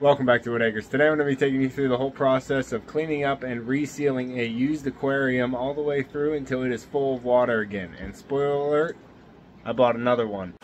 Welcome back to Whitt Acres. Today I'm going to be taking you through the whole process of cleaning up and resealing a used aquarium all the way through until it is full of water again. And spoiler alert, I bought another one.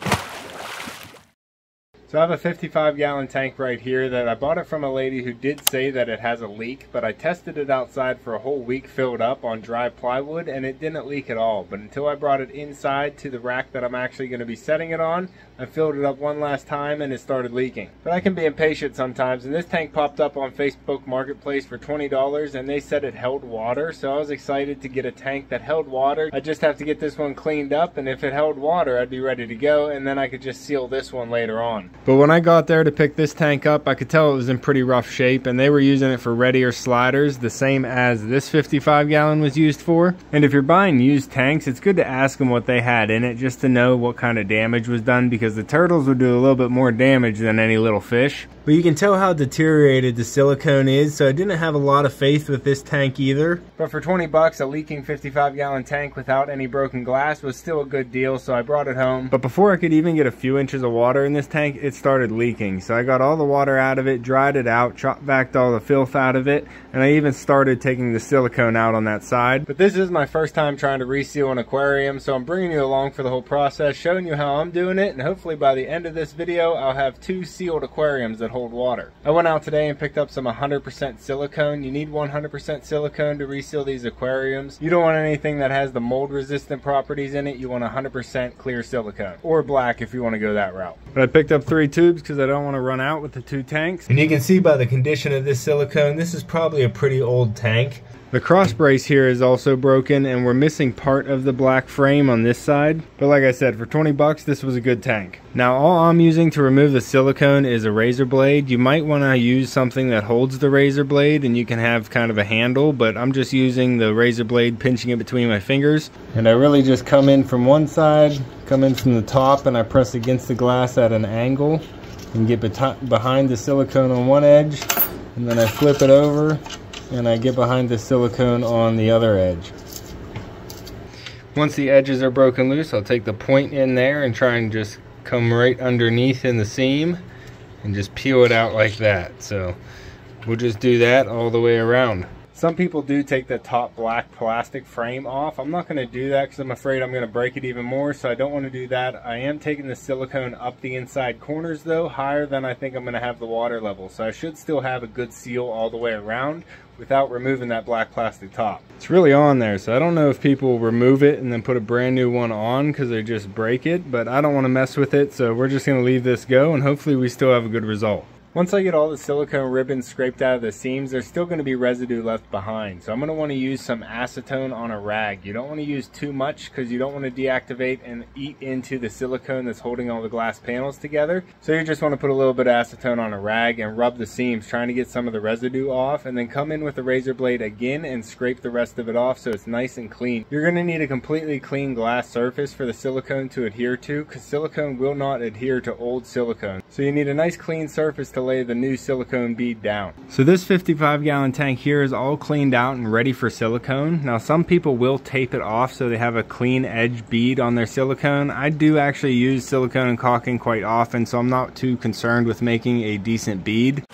So I have a 55-gallon tank right here that I bought it from a lady who did say that it has a leak, but I tested it outside for a whole week filled up on dry plywood and it didn't leak at all. But until I brought it inside to the rack that I'm actually going to be setting it on, I filled it up one last time and it started leaking. But I can be impatient sometimes, and this tank popped up on Facebook Marketplace for $20 and they said it held water, so I was excited to get a tank that held water. I just have to get this one cleaned up, and if it held water I'd be ready to go, and then I could just seal this one later on. But when I got there to pick this tank up, I could tell it was in pretty rough shape, and they were using it for readier sliders, the same as this 55-gallon was used for. And if you're buying used tanks, it's good to ask them what they had in it just to know what kind of damage was done, because the turtles would do a little bit more damage than any little fish. But you can tell how deteriorated the silicone is, so I didn't have a lot of faith with this tank either. But for 20 bucks, a leaking 55-gallon tank without any broken glass was still a good deal, so I brought it home. But before I could even get a few inches of water in this tank, it started leaking. So I got all the water out of it, dried it out, chopped back all the filth out of it, and I even started taking the silicone out on that side. But this is my first time trying to reseal an aquarium, so I'm bringing you along for the whole process, showing you how I'm doing it, and hopefully by the end of this video, I'll have 2 sealed aquariums that hold water. I went out today and picked up some 100% silicone. You need 100% silicone to reseal these aquariums. You don't want anything that has the mold resistant properties in it. You want 100% clear silicone, or black if you want to go that route. But I picked up 3 tubes because I don't want to run out with the 2 tanks. And you can see by the condition of this silicone, this is probably a pretty old tank. The cross brace here is also broken, and we're missing part of the black frame on this side. But like I said, for 20 bucks, this was a good tank. Now all I'm using to remove the silicone is a razor blade. You might want to use something that holds the razor blade, and you can have kind of a handle, but I'm just using the razor blade, pinching it between my fingers. And I really just come in from one side, come in from the top, and I press against the glass at an angle and get behind the silicone on one edge, and then I flip it over and I get behind the silicone on the other edge. Once the edges are broken loose, I'll take the point in there and try and just come right underneath in the seam and just peel it out like that. So we'll just do that all the way around. Some people do take the top black plastic frame off. I'm not going to do that because I'm afraid I'm going to break it even more, so I don't want to do that. I am taking the silicone up the inside corners though, higher than I think I'm going to have the water level. So I should still have a good seal all the way around without removing that black plastic top. It's really on there, so I don't know if people remove it and then put a brand new one on because they just break it, but I don't want to mess with it, so we're just going to leave this go and hopefully we still have a good result. Once I get all the silicone ribbons scraped out of the seams, there's still going to be residue left behind. So I'm going to want to use some acetone on a rag. You don't want to use too much because you don't want to deactivate and eat into the silicone that's holding all the glass panels together. So you just want to put a little bit of acetone on a rag and rub the seams, trying to get some of the residue off, and then come in with the razor blade again and scrape the rest of it off so it's nice and clean. You're going to need a completely clean glass surface for the silicone to adhere to, because silicone will not adhere to old silicone. So you need a nice clean surface to lay the new silicone bead down. So this 55-gallon tank here is all cleaned out and ready for silicone. Now some people will tape it off so they have a clean edge bead on their silicone. I do actually use silicone and caulking quite often, so I'm not too concerned with making a decent bead.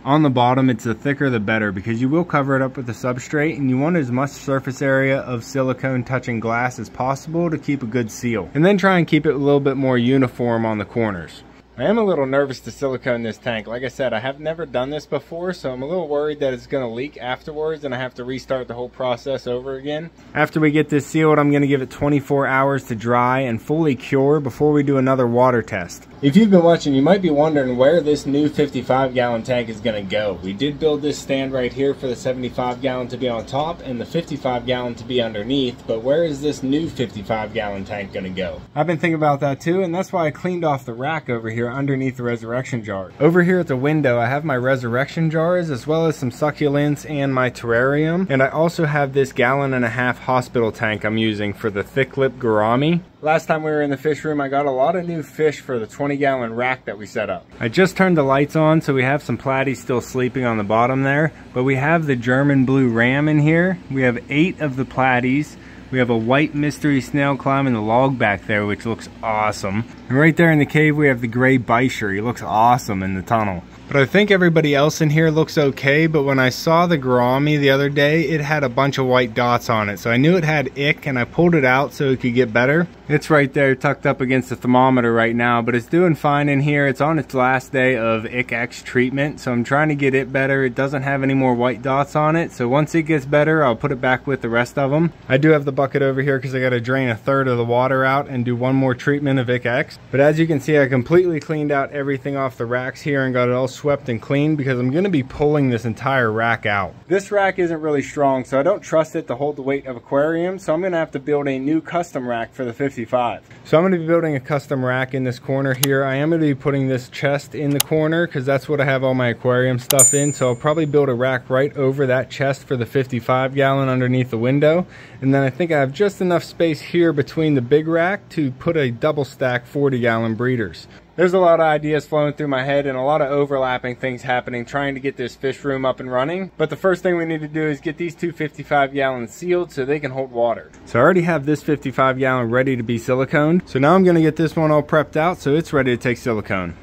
On the bottom, it's the thicker the better, because you will cover it up with the substrate and you want as much surface area of silicone touching glass as possible to keep a good seal. And then try and keep it a little bit more uniform on the corners. I am a little nervous to silicone this tank. Like I said, I have never done this before, so I'm a little worried that it's going to leak afterwards and I have to restart the whole process over again. After we get this sealed, I'm going to give it 24 hours to dry and fully cure before we do another water test. If you've been watching, you might be wondering where this new 55-gallon tank is going to go. We did build this stand right here for the 75-gallon to be on top and the 55-gallon to be underneath, but where is this new 55-gallon tank going to go? I've been thinking about that too, and that's why I cleaned off the rack over here underneath the resurrection jar. Over here at the window, I have my resurrection jars as well as some succulents and my terrarium, and I also have this 1.5 gallon hospital tank I'm using for the thick lip gourami. Last time we were in the fish room, I got a lot of new fish for the 20-gallon rack that we set up. I just turned the lights on, so we have some platies still sleeping on the bottom there, but we have the German blue ram in here. We have 8 of the platies. We have a white mystery snail climbing the log back there, which looks awesome. And right there in the cave we have the gray bisher. He looks awesome in the tunnel. But I think everybody else in here looks okay, but when I saw the gourami the other day, it had a bunch of white dots on it. So I knew it had ick, and I pulled it out so it could get better. It's right there tucked up against the thermometer right now, but it's doing fine in here. It's on its last day of ICX treatment, so I'm trying to get it better. It doesn't have any more white dots on it, so once it gets better, I'll put it back with the rest of them. I do have the bucket over here because I got to drain 1/3 of the water out and do one more treatment of ICX. But as you can see, I completely cleaned out everything off the racks here and got it all swept and clean because I'm going to be pulling this entire rack out. This rack isn't really strong, so I don't trust it to hold the weight of aquarium, so I'm going to have to build a new custom rack for the 55. So I'm going to be building a custom rack in this corner here. I am going to be putting this chest in the corner because that's what I have all my aquarium stuff in, so I'll probably build a rack right over that chest for the 55 gallon underneath the window. And then I think I have just enough space here between the big rack to put a double stack 40 gallon breeders. There's a lot of ideas flowing through my head and a lot of overlapping things happening trying to get this fish room up and running. But the first thing we need to do is get these two 55 gallons sealed so they can hold water. So I already have this 55 gallon ready to be siliconed. So now I'm going to get this one all prepped out so it's ready to take silicone.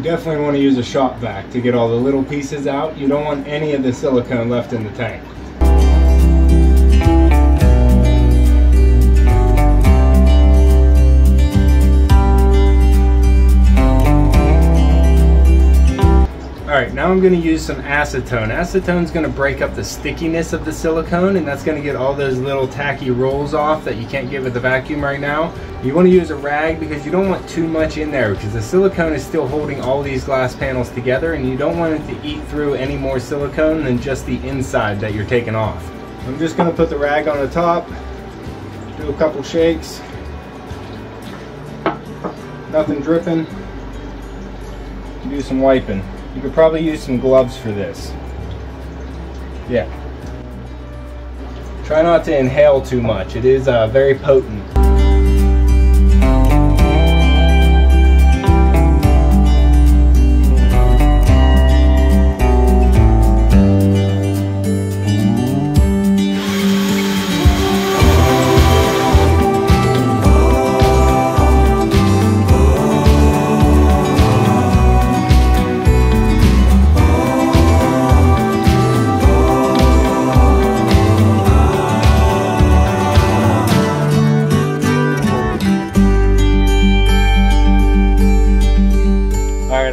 Definitely want to use a shop vac to get all the little pieces out. You don't want any of the silicone left in the tank. Alright, now I'm going to use some acetone. Acetone's going to break up the stickiness of the silicone, and that's going to get all those little tacky rolls off that you can't get with the vacuum right now. You want to use a rag because you don't want too much in there because the silicone is still holding all these glass panels together, and you don't want it to eat through any more silicone than just the inside that you're taking off. I'm just going to put the rag on the top, do a couple shakes, nothing dripping, do some wiping. You could probably use some gloves for this. Yeah. Try not to inhale too much. It is very potent.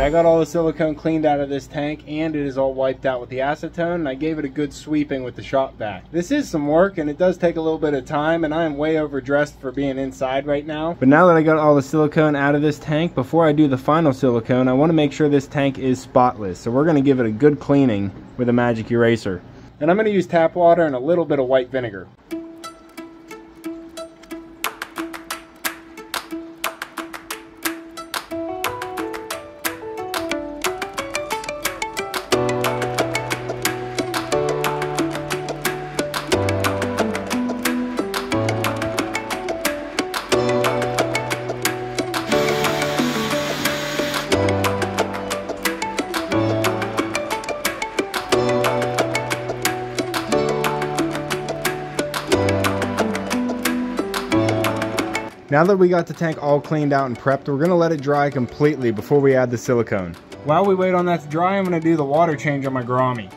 I got all the silicone cleaned out of this tank and it is all wiped out with the acetone, and I gave it a good sweeping with the shop vac. This is some work and it does take a little bit of time, and I am way overdressed for being inside right now. But now that I got all the silicone out of this tank, before I do the final silicone, I want to make sure this tank is spotless. So we're going to give it a good cleaning with a magic eraser. And I'm going to use tap water and a little bit of white vinegar. Now that we got the tank all cleaned out and prepped, we're going to let it dry completely before we add the silicone. While we wait on that to dry, I'm going to do the water change on my gourami.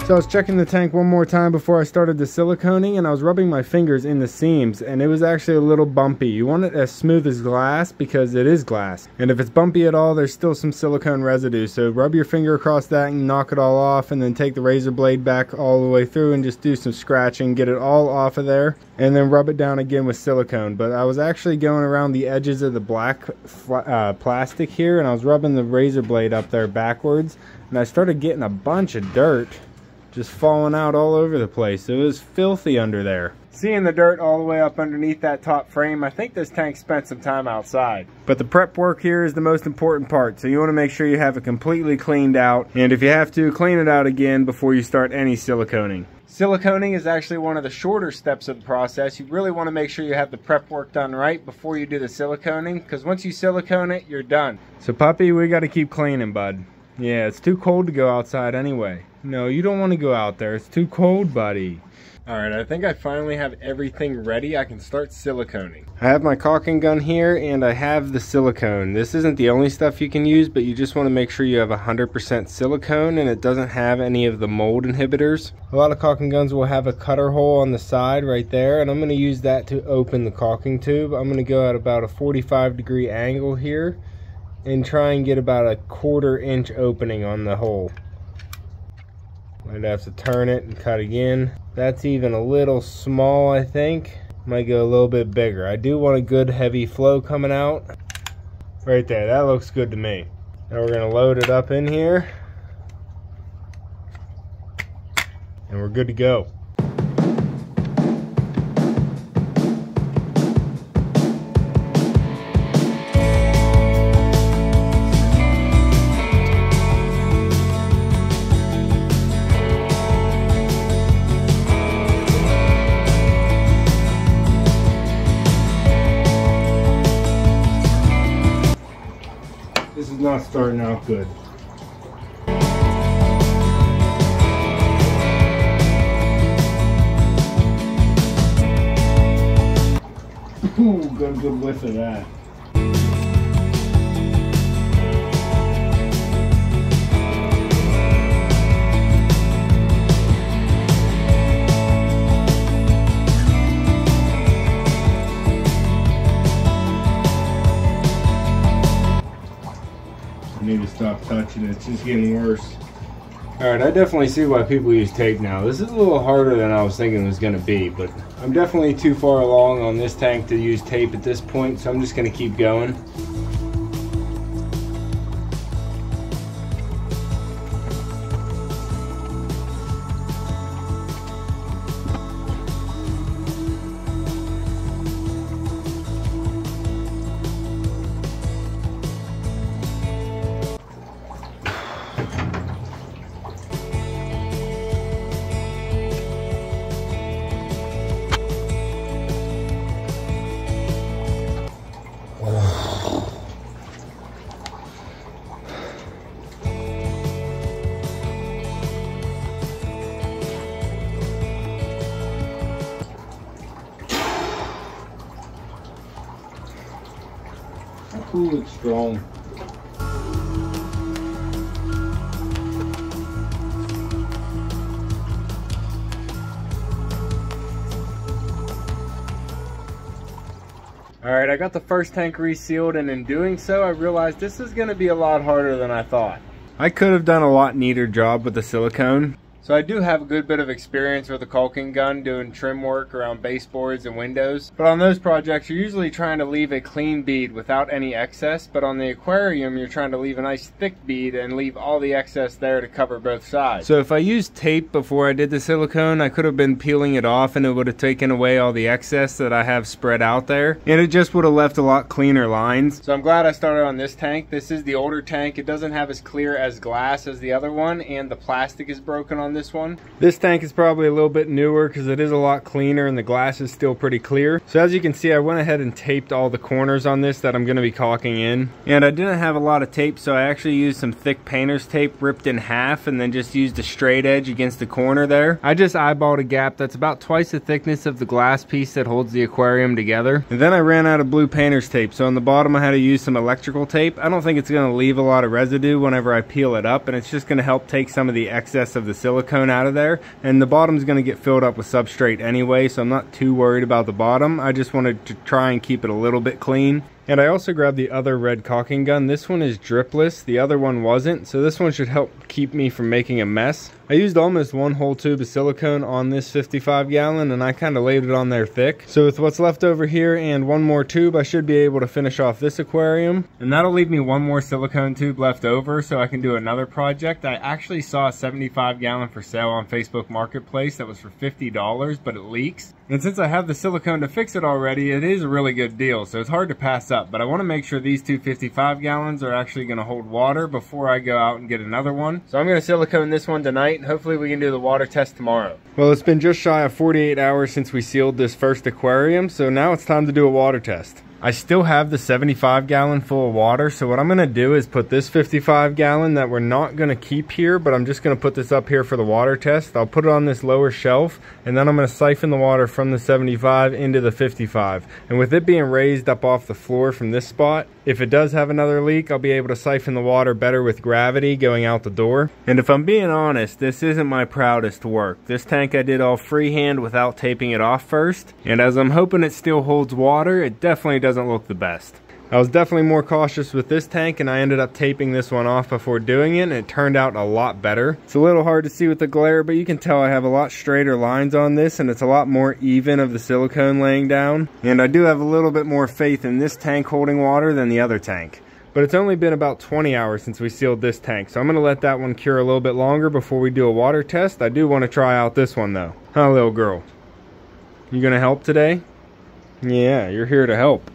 So I was checking the tank one more time before I started the siliconing, and I was rubbing my fingers in the seams, and it was actually a little bumpy. You want it as smooth as glass because it is glass. And if it's bumpy at all, there's still some silicone residue. So rub your finger across that and knock it all off, and then take the razor blade back all the way through and just do some scratching, get it all off of there, and then rub it down again with silicone. But I was actually going around the edges of the black plastic here, and I was rubbing the razor blade up there backwards, and I started getting a bunch of dirt just falling out all over the place. It was filthy under there. Seeing the dirt all the way up underneath that top frame, I think this tank spent some time outside. But the prep work here is the most important part, so you want to make sure you have it completely cleaned out, and if you have to, clean it out again before you start any siliconing. Siliconing is actually one of the shorter steps of the process. You really want to make sure you have the prep work done right before you do the siliconing, because once you silicone it, you're done. So puppy, we got to keep cleaning, bud. Yeah, it's too cold to go outside anyway. No, you don't want to go out there. It's too cold, buddy. Alright, I think I finally have everything ready. I can start siliconing. I have my caulking gun here, and I have the silicone. This isn't the only stuff you can use, but you just want to make sure you have 100% silicone and it doesn't have any of the mold inhibitors. A lot of caulking guns will have a cutter hole on the side right there, and I'm going to use that to open the caulking tube. I'm going to go at about a 45-degree angle here and try and get about a 1/4 inch opening on the hole. Might have to turn it and cut again. That's even a little small, I think. Might go a little bit bigger. I do want a good heavy flow coming out. Right there, that looks good to me. Now we're gonna load it up in here. And we're good to go. This is not starting out good. Ooh, got a good whiff of that. Need to stop touching it. It's just getting worse. Alright, I definitely see why people use tape now. This is a little harder than I was thinking it was going to be, but I'm definitely too far along on this tank to use tape at this point, so I'm just going to keep going. Ooh, it's strong. Alright, I got the first tank resealed, and in doing so I realized this is going to be a lot harder than I thought. I could have done a lot neater job with the silicone. So I do have a good bit of experience with a caulking gun doing trim work around baseboards and windows. But on those projects, you're usually trying to leave a clean bead without any excess. But on the aquarium, you're trying to leave a nice thick bead and leave all the excess there to cover both sides. So if I used tape before I did the silicone, I could have been peeling it off and it would have taken away all the excess that I have spread out there. And it just would have left a lot cleaner lines. So I'm glad I started on this tank. This is the older tank. It doesn't have as clear as glass as the other one, and the plastic is broken on this one. This tank is probably a little bit newer because it is a lot cleaner and the glass is still pretty clear. So as you can see, I went ahead and taped all the corners on this that I'm going to be caulking in. And I didn't have a lot of tape, so I actually used some thick painter's tape ripped in half and then just used a straight edge against the corner there. I just eyeballed a gap that's about twice the thickness of the glass piece that holds the aquarium together. And then I ran out of blue painter's tape, so on the bottom I had to use some electrical tape. I don't think it's going to leave a lot of residue whenever I peel it up, and it's just going to help take some of the excess of the silicone silicone out of there, and the bottom's going to get filled up with substrate anyway, so I'm not too worried about the bottom. I just wanted to try and keep it a little bit clean. And I also grabbed the other red caulking gun. This one is dripless, the other one wasn't, so this one should help keep me from making a mess. I used almost one whole tube of silicone on this 55 gallon, and I kind of laid it on there thick. So with what's left over here and one more tube, I should be able to finish off this aquarium. And that'll leave me one more silicone tube left over so I can do another project. I actually saw a 75 gallon for sale on Facebook Marketplace that was for $50, but it leaks. And since I have the silicone to fix it already, it is a really good deal, so it's hard to pass up. But I want to make sure these two 55 gallons are actually going to hold water before I go out and get another one. So I'm going to silicone this one tonight, and hopefully we can do the water test tomorrow. Well, it's been just shy of 48 hours since we sealed this first aquarium, so now it's time to do a water test. I still have the 75 gallon full of water, so what I'm going to do is put this 55 gallon that we're not going to keep here, but I'm just going to put this up here for the water test. I'll put it on this lower shelf, and then I'm going to siphon the water from the 75 into the 55. And with it being raised up off the floor from this spot, if it does have another leak, I'll be able to siphon the water better with gravity going out the door. And if I'm being honest, this isn't my proudest work. This tank I did all freehand without taping it off first, and as I'm hoping it still holds water, it definitely doesn't look the best. I was definitely more cautious with this tank, and I ended up taping this one off before doing it, and it turned out a lot better. It's a little hard to see with the glare, but you can tell I have a lot straighter lines on this, and it's a lot more even of the silicone laying down. And I do have a little bit more faith in this tank holding water than the other tank. But it's only been about 20 hours since we sealed this tank, so I'm going to let that one cure a little bit longer before we do a water test. I do want to try out this one though. Huh, little girl? You going to help today? Yeah, you're here to help.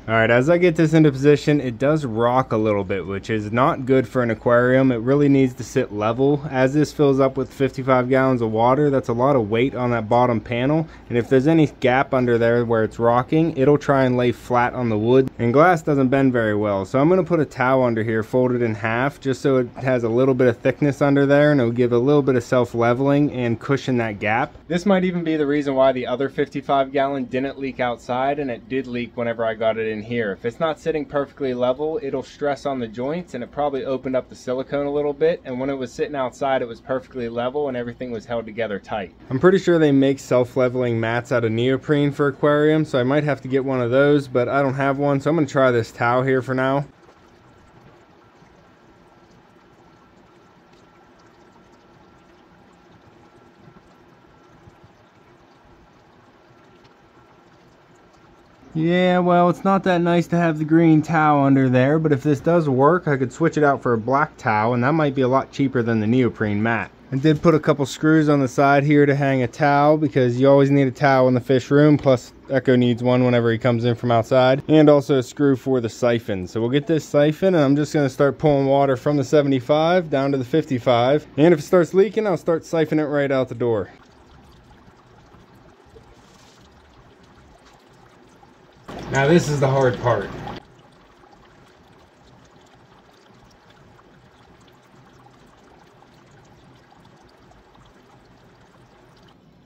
Alright, as I get this into position, it does rock a little bit, which is not good for an aquarium. It really needs to sit level. As this fills up with 55 gallons of water, that's a lot of weight on that bottom panel. And if there's any gap under there where it's rocking, it'll try and lay flat on the wood. And glass doesn't bend very well. So I'm going to put a towel under here, folded in half, just so it has a little bit of thickness under there, and it'll give a little bit of self-leveling and cushion that gap. This might even be the reason why the other 55 gallon didn't leak outside, and it did leak whenever I got it in here. If it's not sitting perfectly level, it'll stress on the joints, and it probably opened up the silicone a little bit, and when it was sitting outside it was perfectly level and everything was held together tight. I'm pretty sure they make self-leveling mats out of neoprene for aquariums, so I might have to get one of those, but I don't have one, so I'm going to try this towel here for now. Yeah, well, it's not that nice to have the green towel under there, but if this does work, I could switch it out for a black towel, and that might be a lot cheaper than the neoprene mat. I did put a couple screws on the side here to hang a towel, because you always need a towel in the fish room, plus Echo needs one whenever he comes in from outside, and also a screw for the siphon. So we'll get this siphon, and I'm just going to start pulling water from the 75 down to the 55, and if it starts leaking, I'll start siphoning it right out the door. Now this is the hard part.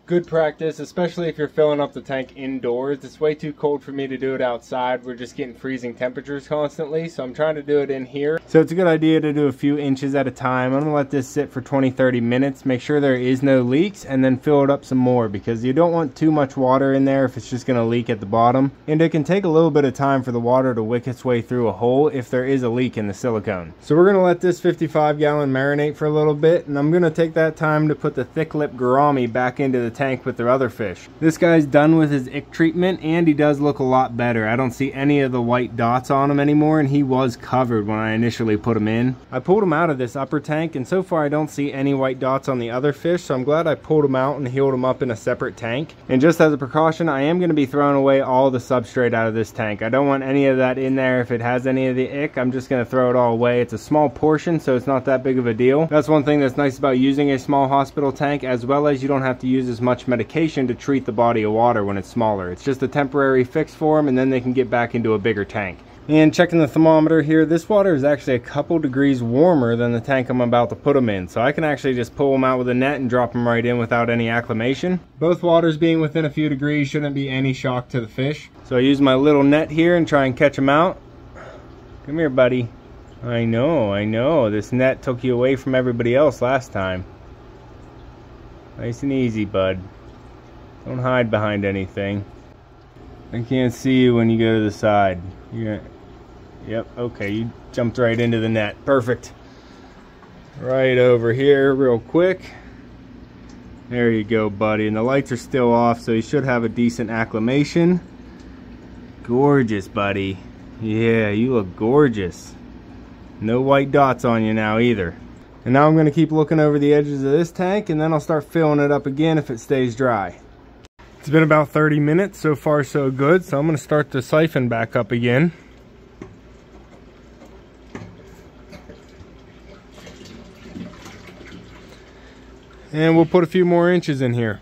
Good practice, especially if you're filling up the tank indoors. It's way too cold for me to do it outside. We're just getting freezing temperatures constantly, so I'm trying to do it in here. So it's a good idea to do a few inches at a time. I'm gonna let this sit for 20-30 minutes, make sure there is no leaks, and then fill it up some more, because you don't want too much water in there if it's just gonna leak at the bottom. And it can take a little bit of time for the water to wick its way through a hole if there is a leak in the silicone. So we're gonna let this 55 gallon marinate for a little bit, and I'm gonna take that time to put the thick lip gourami back into the tank with their other fish. This guy's done with his ick treatment, and he does look a lot better. I don't see any of the white dots on him anymore, and he was covered when I initially put him in. I pulled him out of this upper tank, and so far I don't see any white dots on the other fish, so I'm glad I pulled him out and healed him up in a separate tank. And just as a precaution, I am going to be throwing away all the substrate out of this tank. I don't want any of that in there. If it has any of the ick, I'm just going to throw it all away. It's a small portion, so it's not that big of a deal. That's one thing that's nice about using a small hospital tank, as well as you don't have to use as much medication to treat the body of water when it's smaller. It's just a temporary fix for them, and then they can get back into a bigger tank. And checking the thermometer here, this water is actually a couple degrees warmer than the tank I'm about to put them in. So I can actually just pull them out with a net and drop them right in without any acclimation. Both waters being within a few degrees shouldn't be any shock to the fish. So I use my little net here and try and catch them out. Come here, buddy. I know. This net took you away from everybody else last time. Nice and easy, bud. Don't hide behind anything. I can't see you when you go to the side. Yep, okay, you jumped right into the net. Perfect. Right over here real quick. There you go, buddy. And the lights are still off, so you should have a decent acclimation. Gorgeous, buddy. Yeah, you look gorgeous. No white dots on you now either. And now I'm going to keep looking over the edges of this tank, and then I'll start filling it up again if it stays dry. It's been about 30 minutes. So far so good. So I'm going to start the siphon back up again. And we'll put a few more inches in here.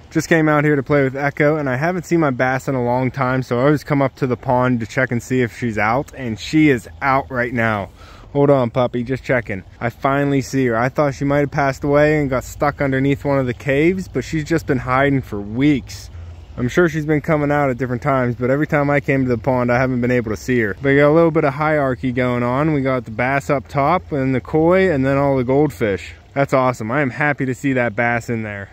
Just came out here to play with Echo, and I haven't seen my bass in a long time, so I always come up to the pond to check and see if she's out, and she is out right now. Hold on, puppy, just checking. I finally see her. I thought she might have passed away and got stuck underneath one of the caves, but she's just been hiding for weeks. I'm sure she's been coming out at different times, but every time I came to the pond, I haven't been able to see her. But we got a little bit of hierarchy going on. We got the bass up top and the koi, and then all the goldfish. That's awesome. I am happy to see that bass in there.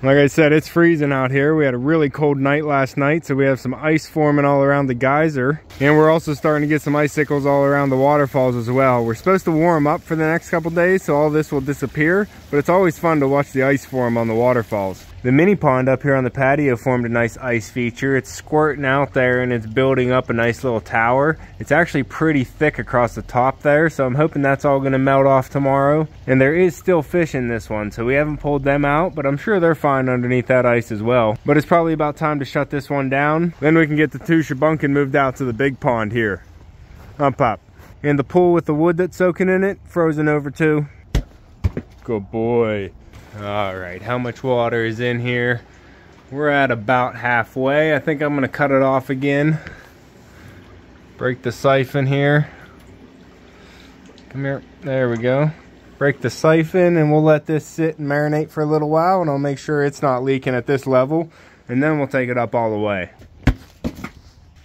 Like I said, it's freezing out here. We had a really cold night last night, so we have some ice forming all around the geyser. And we're also starting to get some icicles all around the waterfalls as well. We're supposed to warm up for the next couple days, so all this will disappear, but it's always fun to watch the ice form on the waterfalls. The mini pond up here on the patio formed a nice ice feature. It's squirting out there and it's building up a nice little tower. It's actually pretty thick across the top there, so I'm hoping that's all gonna melt off tomorrow. And there is still fish in this one, so we haven't pulled them out, but I'm sure they're fine underneath that ice as well. But it's probably about time to shut this one down. Then we can get the two shabunkin moved out to the big pond here. Pop. And the pool with the wood that's soaking in it, frozen over too. Good boy. All right, how much water is in here? We're at about halfway. I think I'm gonna cut it off again. Break the siphon here. Come here, there we go. Break the siphon, and we'll let this sit and marinate for a little while, and I'll make sure it's not leaking at this level, and then we'll take it up all the way.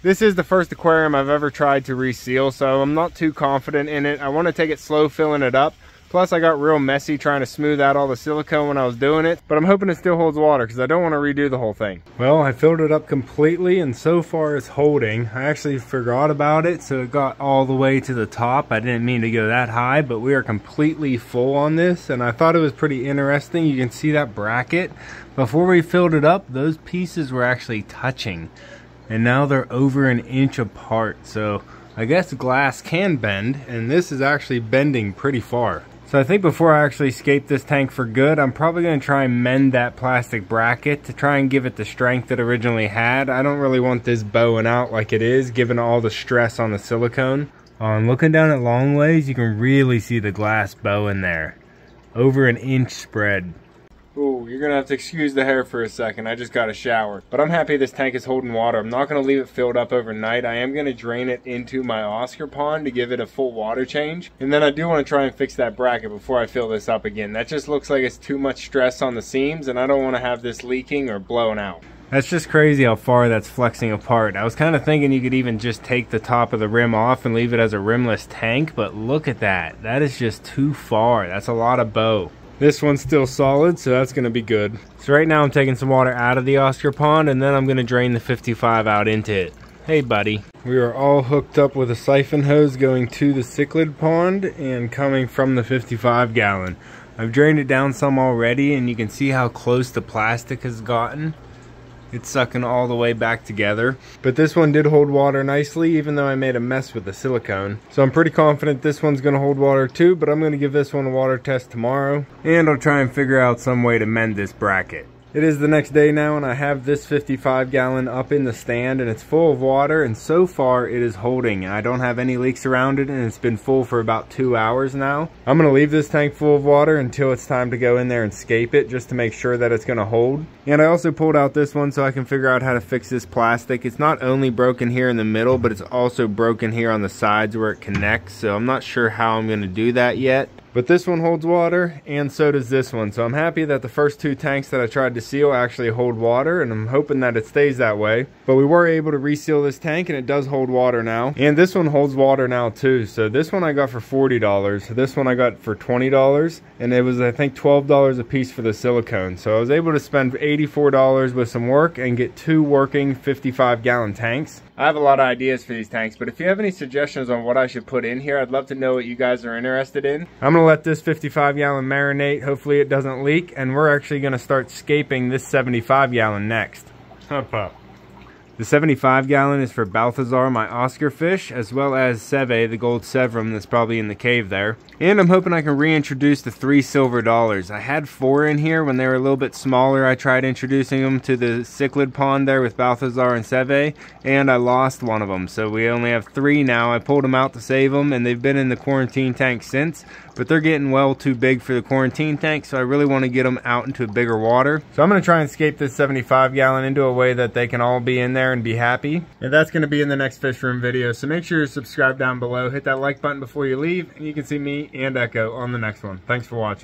This is the first aquarium I've ever tried to reseal, so I'm not too confident in it. I wanna take it slow filling it up. Plus, I got real messy trying to smooth out all the silicone when I was doing it, but I'm hoping it still holds water because I don't want to redo the whole thing. Well, I filled it up completely, and so far it's holding. I actually forgot about it, so it got all the way to the top. I didn't mean to go that high, but we are completely full on this, and I thought it was pretty interesting. You can see that bracket. Before we filled it up, those pieces were actually touching, and now they're over an inch apart. So I guess glass can bend, and this is actually bending pretty far. So I think before I actually escape this tank for good, I'm probably going to try and mend that plastic bracket to try and give it the strength it originally had. I don't really want this bowing out like it is, given all the stress on the silicone. Looking down at long ways, you can really see the glass bow in there. Over an inch spread. Oh, you're gonna have to excuse the hair for a second. I just got a shower. But I'm happy this tank is holding water. I'm not gonna leave it filled up overnight. I am gonna drain it into my Oscar pond to give it a full water change. And then I do wanna try and fix that bracket before I fill this up again. That just looks like it's too much stress on the seams, and I don't wanna have this leaking or blowing out. That's just crazy how far that's flexing apart. I was kind of thinking you could even just take the top of the rim off and leave it as a rimless tank, but look at that. That is just too far. That's a lot of bow. This one's still solid, so that's gonna be good. So right now I'm taking some water out of the Oscar pond, and then I'm gonna drain the 55 out into it. Hey buddy. We are all hooked up with a siphon hose going to the cichlid pond and coming from the 55 gallon. I've drained it down some already, and you can see how close the plastic has gotten. It's sucking all the way back together. But this one did hold water nicely, even though I made a mess with the silicone. So I'm pretty confident this one's gonna hold water too, but I'm gonna give this one a water test tomorrow. And I'll try and figure out some way to mend this bracket. It is the next day now, and I have this 55-gallon up in the stand, and it's full of water, and so far it is holding. I don't have any leaks around it, and it's been full for about 2 hours now. I'm going to leave this tank full of water until it's time to go in there and scape it, just to make sure that it's going to hold. And I also pulled out this one so I can figure out how to fix this plastic. It's not only broken here in the middle, but it's also broken here on the sides where it connects, so I'm not sure how I'm going to do that yet. But this one holds water, and so does this one. So I'm happy that the first 2 tanks that I tried to seal actually hold water, and I'm hoping that it stays that way. But we were able to reseal this tank, and it does hold water now. And this one holds water now too. So this one I got for $40. This one I got for $20, and it was, I think, $12 a piece for the silicone. So I was able to spend $84 with some work and get 2 working 55-gallon tanks. I have a lot of ideas for these tanks, but if you have any suggestions on what I should put in here, I'd love to know what you guys are interested in. I'm going to let this 55-gallon marinate. Hopefully it doesn't leak, and we're actually going to start scaping this 75-gallon next. Up. The 75-gallon is for Balthazar, my Oscar fish, as well as Seve, the gold Severum that's probably in the cave there. And I'm hoping I can reintroduce the 3 silver dollars. I had 4 in here when they were a little bit smaller. I tried introducing them to the cichlid pond there with Balthazar and Seve, and I lost one of them. So we only have 3 now. I pulled them out to save them, and they've been in the quarantine tank since. But they're getting well too big for the quarantine tank, so I really want to get them out into bigger water. So I'm going to try and scape this 75-gallon into a way that they can all be in there and be happy. And that's going to be in the next fish room video. So make sure you subscribe down below, hit that like button before you leave, and you can see me and Echo on the next one. Thanks for watching.